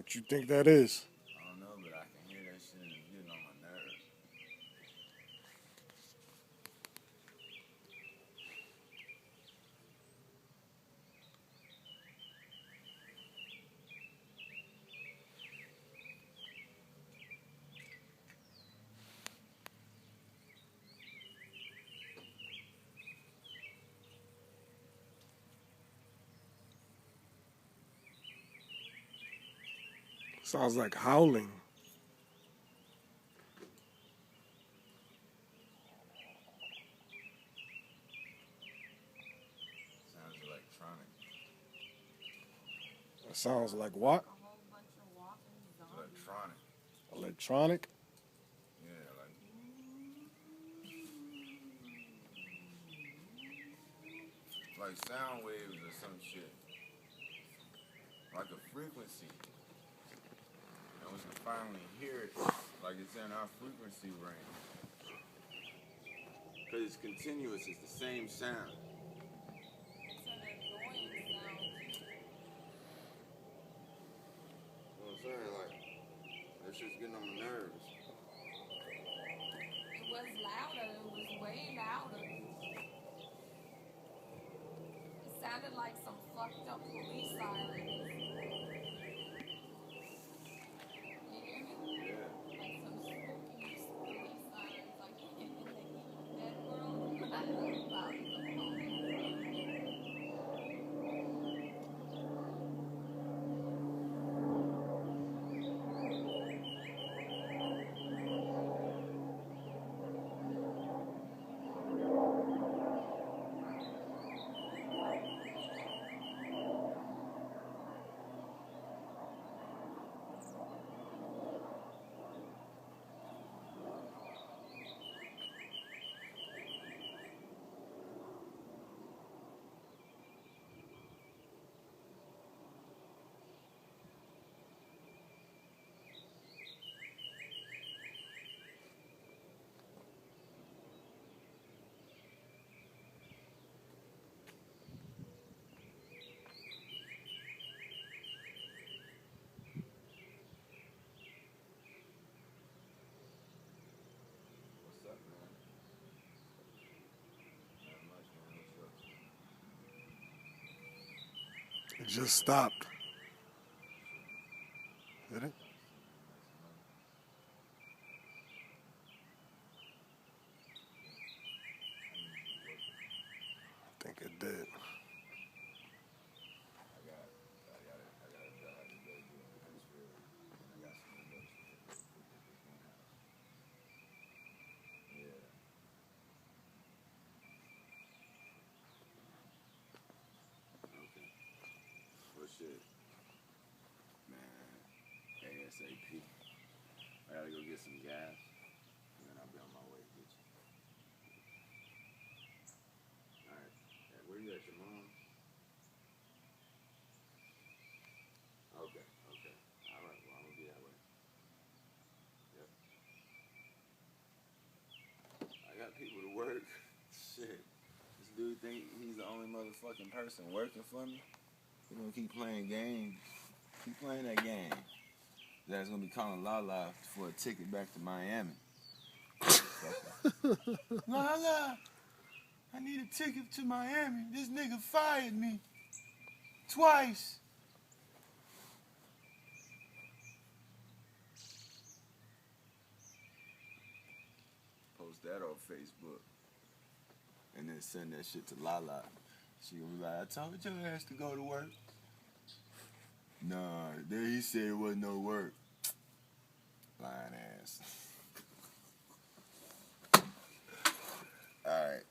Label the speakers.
Speaker 1: What you think that is?
Speaker 2: I don't know, but I can hear that shit and it's getting on my nerves.
Speaker 1: Sounds like howling.
Speaker 2: Sounds electronic.
Speaker 1: That sounds like what?
Speaker 3: A whole bunch of walking zombies.
Speaker 2: Electronic.
Speaker 1: Electronic?
Speaker 2: Yeah, like sound waves or some shit. Like a frequency. And we can finally hear it like it's in our frequency range. Because it's continuous, it's the same sound.
Speaker 3: It's an annoying sound.
Speaker 2: You know what I'm saying? Like, that shit's getting on my nerves.
Speaker 3: It was louder. It was way louder. It sounded like some fucked up police sirens. You hear me?
Speaker 2: Yeah.
Speaker 3: Like some spooky police sirens, like in the Evil Dead world. I don't know about it.
Speaker 2: What's up, man? Not much, man. What's up?
Speaker 1: It just stopped. Did it? I think it did.
Speaker 2: I got to go do a transfer. And I got some more work to do at this one house. Yeah. Okay. Well, shit. Man, ASAP. I gotta go get some gas, and then I'll be on my way to get you. Alright. Yeah, where you at, your mom? Okay. Alright, well, I'm gonna be that way. Yep. I got people to work. Shit. This dude think he's the only motherfucking person working for me. He gonna keep playing games. Keep playing that game. That's gonna be calling Lala for a ticket back to Miami. Lala, I need a ticket to Miami. This nigga fired me twice. Post that on Facebook. And then send that shit to Lala. She gonna be like, I told your ass to go to work. Nah, then he said it wasn't no work. Lying ass. Alright.